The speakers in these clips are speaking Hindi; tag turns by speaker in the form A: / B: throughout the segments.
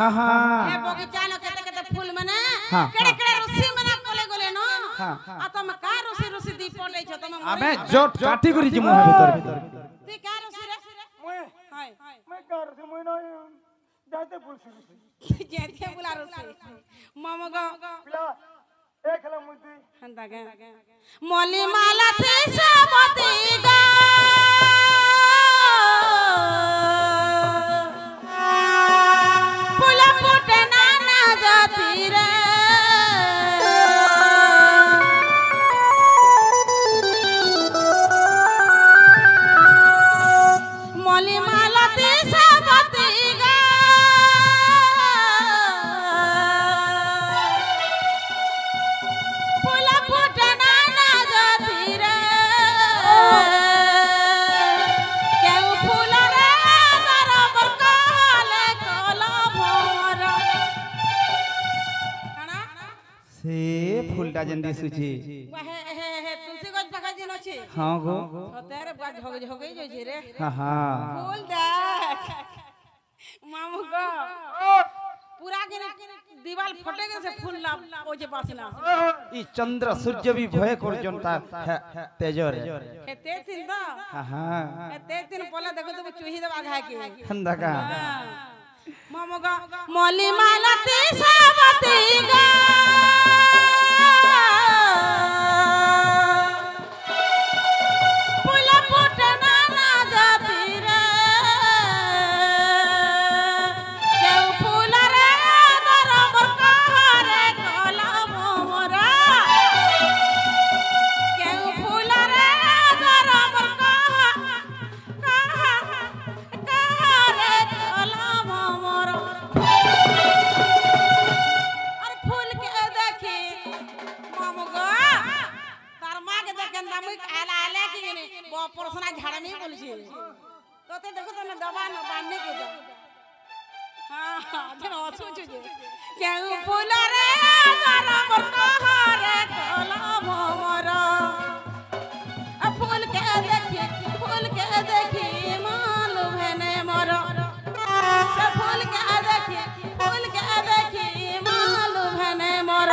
A: हां हां
B: हे बगीचा न केते केते फूल मने
A: हाँ,
B: केड़े केड़े रस्सी मने पले गले न
A: हाँ।
B: आ तुम का रस्सी रस्सी दी पड़ै छ तुम
A: अबे जो काटी करी जी मुह भीतर
B: ती का रस्सी रे
C: मैं
B: हाय
C: मैं कर से मैं ना जाते पुलिस
B: जेते बुला रस्सी ममगो
C: पिला एक हला मुदी
B: हंदा के मली माला थे सबती गा पुला पुटे नाना जाती रे मली माला थे सबती गा पुला पुटे नाना जाती रे केउ फूल रे बराबर काले काला भोरा काना
A: से फूलटा जंदी सुची
B: हे हे हे तुलसी गज पका जिन अछि
A: हां गो
B: तेरे गज झग झगै जइ छै रे
A: हां हां
B: फूल देख मामू को पूरा के दीवार फटे के से फूल ला ओ जे बासना
A: ई चंद्र सूर्य भी भय कर जनता तेजर
B: हे ते दिन दा
A: हां हां
B: हे ते दिन पहले देखो तुम चूही दबा खा के
A: हंदा का
B: मामू को मली माला ती सबती गा पुला पुटे नाना जाती रे केउ फूल रे बराबर कारे काला भोरा केउ फूल रे बराबर कारे काला भोरा अरे फूल के देखी मामू गो तार मां के देखन दामुई आला आले कि ने बो परसना झाड़ा में बोलछी तोते देखो तो न दबा न बांधने के दो हां जन असु छु जे केउ फूल रे बराबर कारे काला भोरा आ फूल के देखी मालूम है ने मोर से फूल के देखी मालूम है ने मोर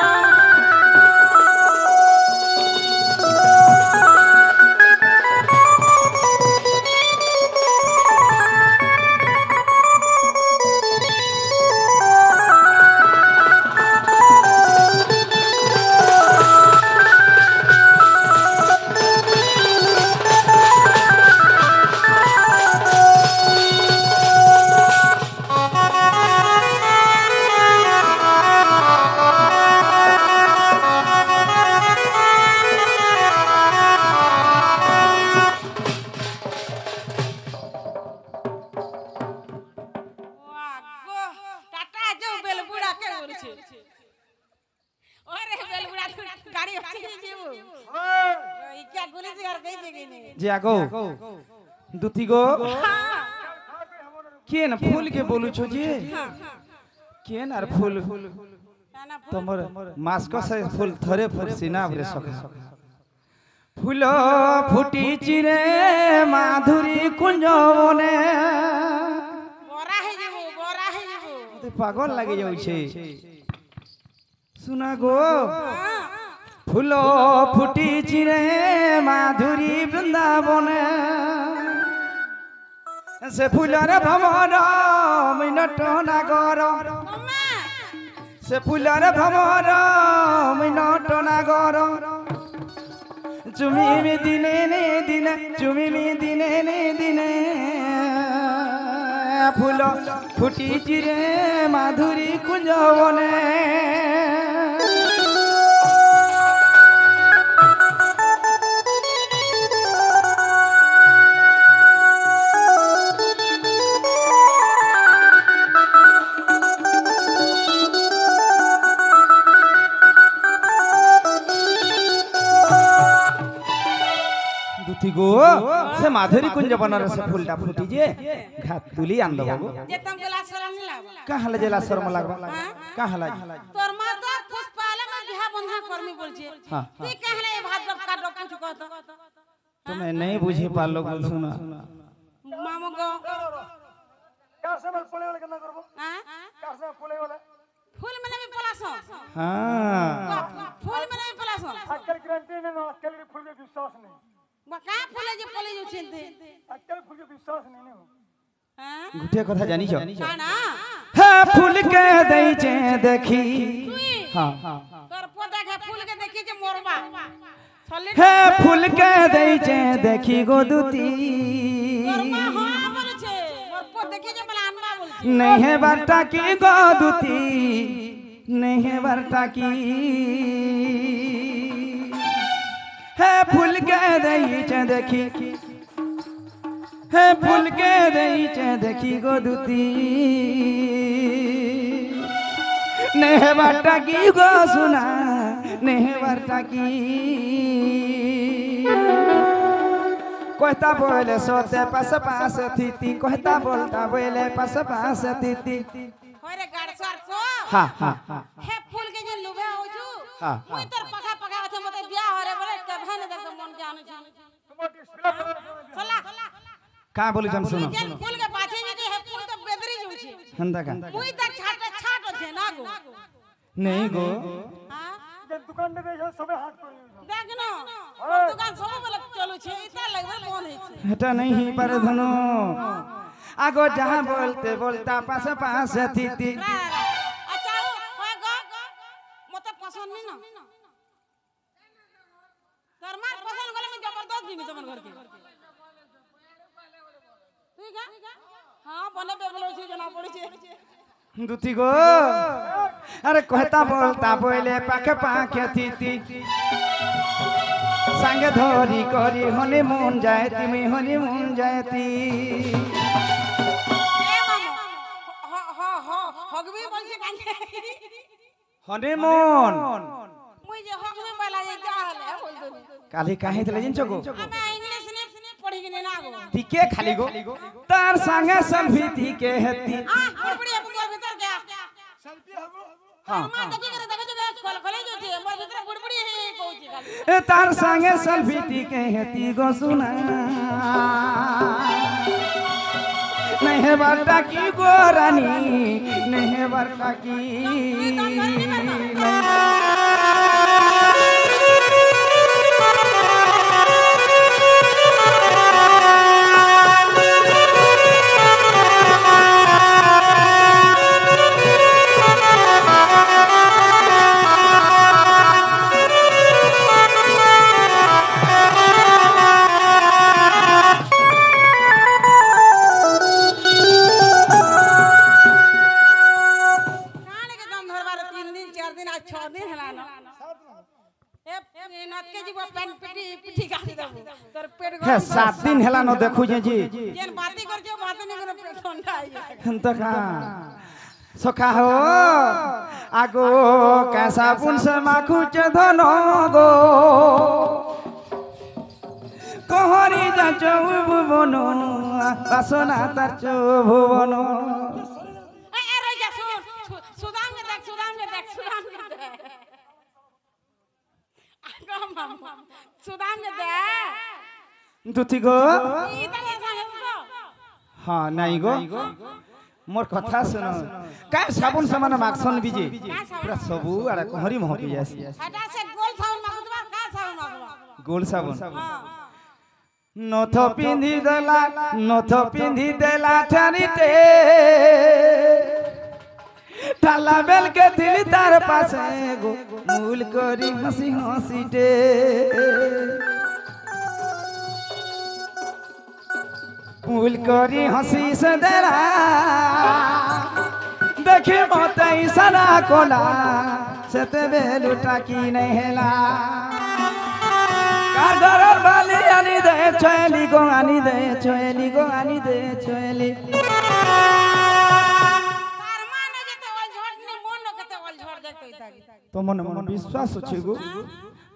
B: वागो टाटा जो बेलबुड़ा के बोलछी अरे बेलबुड़ा तू गाड़ी अच्छी जीबू ई क्या गुली से कर गई जगह ने
A: जे आगो दुती गो केन फूल के बोलू छो जे केन आर फूल
B: काना
A: तमर मास्क से फूल थरे फूल सीना रे सखा फूल फुटी चिरे माधुरी कुंज बने
B: बोरा है जीबू
A: ते पागल लागे जाउ छे सुना गो फूल फुटी चिरे माधुरी वृंदावने से फूलर भमर मिनट नागर
B: मम्मा
A: से फूलर भमर मिनट नागर चुमी दिने ने दिने चुमी दिने ने दिने फूल फुटी चिरे माधुरी कुंज बने दुती गो से माधुरी कुंज बनर से फूलटा फुटी जे घात तुली आन दबो
B: जे तुम गला शरम नहीं लागो
A: कहाँ ले जेला शर्म लागबा कहाँ ला
B: तोर मां तो पुष्पाले में बिहा बंधा करमी बोल छे
A: हाँ,
B: ती कहले ए भात का डॉ कुछ कहत
A: तुम्हें नहीं बुझे पालो बोल सुना
B: मामू को
C: कार से मैं पड़े वाला करना करबो
B: हां
C: कार से
A: हाँ
B: फूल में नहीं पलास
C: आजकल गारंटी नहीं ना आजकल के फूल पे विश्वास नहीं
B: का फूल जे पले जो चिंते
C: आजकल फूल पे विश्वास नहीं हो
B: हां
A: गुटे কথা জানিছ
B: ना
A: হ্যাঁ ফুল কে দেইছে দেখি
B: তুই
A: हाँ
B: তোর পো দেখে ফুল के देखी जे मोरबा छले
A: হ্যাঁ ফুল কে দেইছে দেখি গো দুতি
B: তোর মা हां বলছে মোর পো দেখি যে বলে আনবা বলছে
A: नहीं है बाटा की गो दुती नहीं है बाटा की है फूल के देइचे देखी है फूल के देइचे देखी गो दुती नहीं है बाटा की गो सुना नहीं है बाटा की कहता बोले सोते पास पास थीती कहता बोलता बोले पास पास थीती
B: होरे गाड़सर को
A: हाँ हाँ हाँ
B: हे फूल के जे लुबे होजू
A: हाँ,
B: मुई तर पका पका होते मते बियाह होरे बोले कभे न देख मन जाने चला
A: का बोली जम सुनो
B: जे फूल के पाछे जे हे फूल तो बेदरी जुछी
A: हंदा का
B: मुई तर छाट छाट होते ना गो
A: नहीं गो
B: हां
C: যে দোকান দে দেখো সবে হাত করে
B: देख न दुकान सब बोले चलो छे इता लगबे मन है
A: हटा नहीं पर धनो आगो जहाँ बोलते बोलता पास पास थीती
B: अच्छा होय गो मते पसंद नहीं ना दरमार पसंद गले में जबरदस्त दिनी तमन घर के ठीक है हां बने बेबलो छी जना पड़ी छे
A: दुती गो अरे कहता बोलता बोले पाखे पाखे थीती संग धोरी करी हनीमून जायती मी हनीमून जायती
B: ए मामू हो हगबी बोल छे काहे
A: हनीमून
B: मुई जे हगबी बोला जे जाहले बोल दो
A: काली काहे तले जिनचो गो
B: हमें इंग्लिश ने पढ़ी के ना गो
A: ठीके खाली गो तार संगे सलभी ठीके हेती
B: आ बड़ी अब मोर भीतर गया
C: सेल्फी हबो
A: हाँ
B: मां देखी करे देखो जो खोल खोले जो छे मोर भीतर बुड़बुड़ी है कहू छी खाली
A: ए तार संगे सलभी ठीके हेती गो सुना नहीं है बाटा की गो रानी नहीं है बाटा की
B: काने के दम धरबार 3 दिन 4 दिन आज 6 दिन हला न ए नत के जीव पेन पिटी पिटी गाड़ी दबो तोर पेट
A: है
B: गरम
A: 7 दिन हेला न देखु जे जी
B: जेन बाती कर जो बात नहीं करे पेट ठंडा आई
A: हंता का सखा हो आगो कैसा पुन से माखुच धनो गो कोहरी जा भुवनो बासना तार भुवनो
B: ए रे जा सुदाम के देख सुदाम के देख आगो मामा सुदाम के देख
A: दुती गो
B: ई त संगे तो
A: हाँ नहीं गो मोर कथा सुनो का साबुन समान माखसन बीजे पूरा सबू आड़ा कोहरी महकी जासी
B: हटा से गोल साउन मागुतबा का साउन मागुतबा
A: गोल साबुन
B: हां
A: नथ पिंधी देला ठानीटे ठाला बेल के दिली तार पासे गो मूल करी हंसी हंसीटे मूल करी हंसी से देला देखे मत इशारा कोला से ते बेलुटा की नहीं हेला कार वाली आनी दे छोली गो आनी दे छोली गो आनी दे छोली
B: तार माने जेते ओल झट ने मन कते ओल झट देखतै तागी
A: तो मन विश्वास अछि गो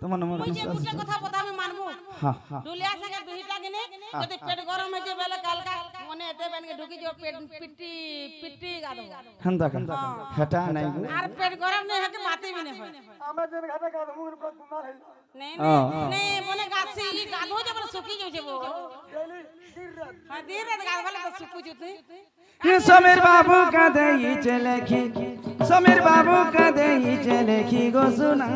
A: तो मन
B: मुई जे
A: विश्वास
B: गुटे कथा बताबे मानबो
A: हां हां
B: डुलिया संगे दुहिटा गने जदि पेट गरम है जे बेले कालका मने एते बन के ढुकी जो पेट पिट्टी गादो
A: हंदा हटा नहीं गो
B: आर पेट गरम नहीं है के बातें भी नहीं होय
C: आमे जेन घाटा का मुंह पर बीमार है
B: नहीं नहीं मने गासी ई गादो जे बन सुकी जो छे वो
C: डेली दिन रात
B: हां दिन रात गाद वाला तो सुकु जुते
A: ये समीर बाबू का दई चले की समीर बाबू का दे चले की गो सुना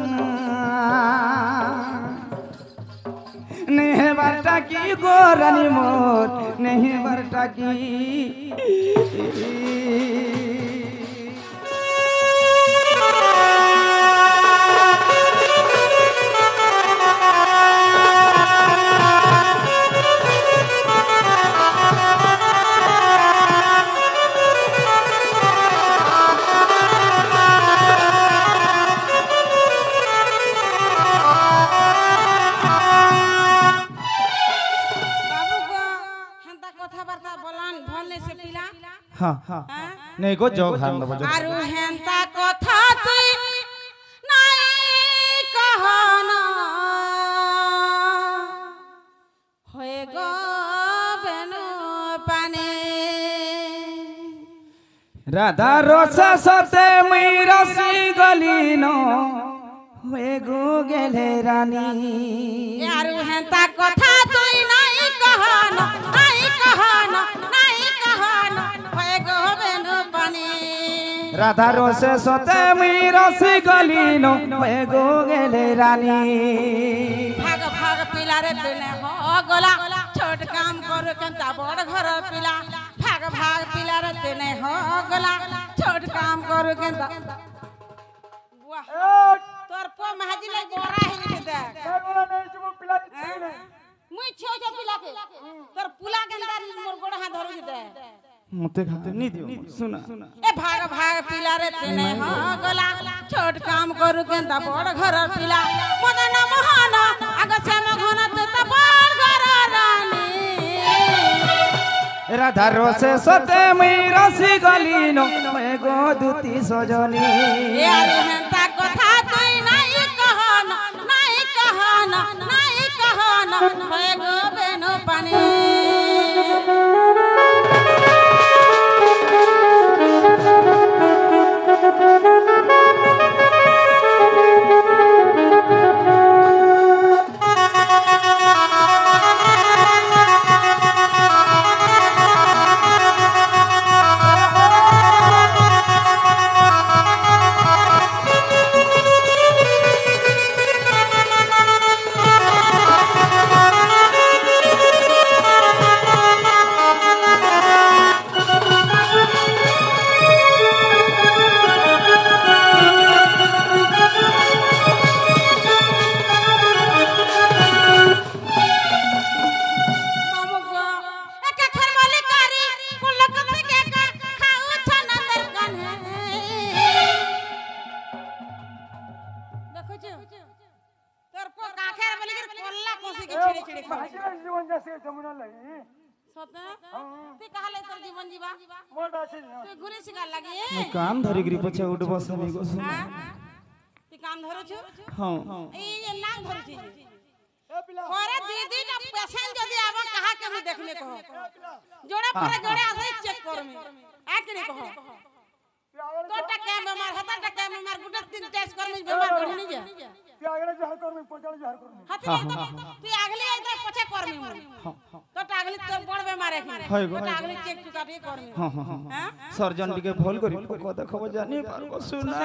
A: नहीं बरटा की गोरानी मोर नहीं बरटा की हाँ हाँ नहीं को जोग हार दबो जोग
B: आरु हेंता कथा तुई नाई कहना होए गो बेनु पाने
A: राधा रोसा सते मई रसी गलीनो होए गो गेले रानी
B: आरु हेंता कथा तुई नाई कहना
A: राधा रोसे सोते मी रसी गलीनो होए गो गेले रानी
B: भाग भाग पिला रे तने हो गोला छोट काम करू केंता बड़ घर पिला भाग भाग पिला रे तने हो गोला छोट काम करू केंता वाह तोर पो महाजी ले गोरा हिन दे
C: मैं बोला नहीं जो पिला नहीं
B: मुई छो छो पिला के तोर पुला केंता मोर गोड़ हाथ धरू दे
A: मुते खाते नहीं दियो सुना
B: ए भाग भाग पिला रे तने हो गोला छोट काम करू केंता बड़ घर पिला मदन मोहन आग से मघन त बड़ घर रानी
A: राधा रोसे सोते मी रसी गलीनो होए गो दुती सजनी
B: ए अरे हेंता कथा तुई नाही कहन होए गो बेनु पानी
C: जीवन जैसे जमुना लगी
B: सते ते कहले तोर जीवन जीवा
C: मोटा से
B: ते घुरी सिका लागी
A: कान धरी गिरी पछे उठ बस नहीं गो सुना
B: ते कान धरो छु
A: हां
B: ए ये नांग धरो छु
C: ए पिला
B: ओरे दीदी ना पेशेंट जदी आबो कहा के भी देखने कहो जोड़े पर जोड़े आसे चेक कर में आ के नहीं कहो तो टके बीमार हता टके बीमार गुटे दिन टेस्ट कर में बीमार बढ़ नहीं जा
C: ते अगले जहर कर में पचल जहर कर में
B: हाथी तू अगले इधर पछे कर में तो टागली तो बड़ बीमार है तो टागली चेक चुका दे कर में हां
A: सर्जन के फोन करी को देखबो जानी पारबो सुना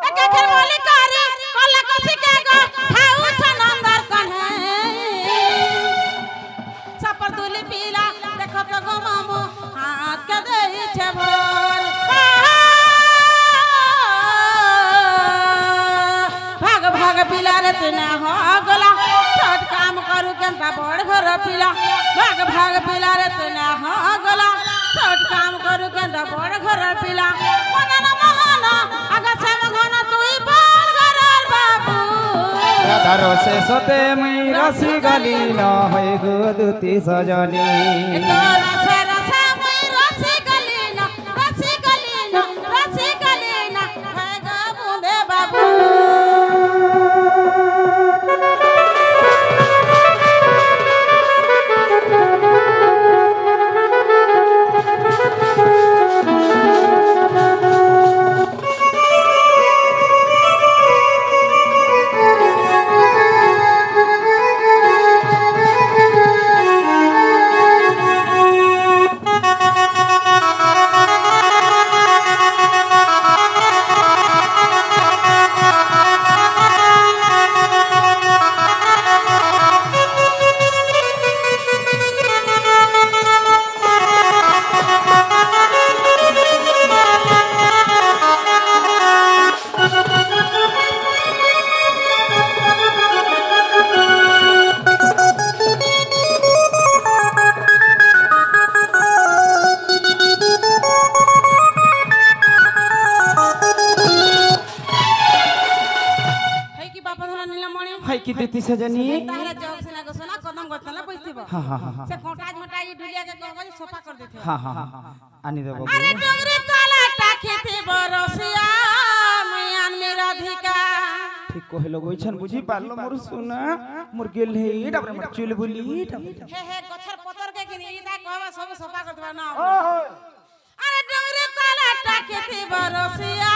B: एक खेर बोली कारी कला कसी के गो खाऊ छ नंदर कन्हे सपर दुली पीला देखो तो गो मामो हाथ के देई छे भोर भाग भाग पीला रे तने हो गोला छोट काम करू केंता बड़ घर पीला भाग भाग पीला रे तने हो गोला छोट काम करू केंता बड़ घर पीला मदन मोहन आग से मघन तुई बड़ घर बाबू
A: राधा रोसे सोते मी रसी गलीनो होए गो दुती सजनी
B: रसे रसे मुई रसी गलीना है गो बूंदे बाबू
A: চিতি সেজনি
B: তাহলে জগ সিনা গো সোনা কদম গতলা বইতিব
A: হ্যাঁ হ্যাঁ হ্যাঁ
B: সে কোটা ঝোটা এই ঢুলিয়া কে কব সোফা कर देथिब
A: হ্যাঁ হ্যাঁ হ্যাঁ আনি দেব
B: আরে ডগরে তালাটা খেতে বরসিয়া মুই আনমি রাধিকা
A: ঠিক কহিল গইছন বুঝি পারলো মোর সোনা মোর গেল হে তারপরে মোর চুল বুলি
B: হে হে গছর পতর কে কিনি ইদা কবা সব সোফা कर देबा না
C: হ্যাঁ হ্যাঁ
B: আরে ডগরে তালাটা খেতে বরসিয়া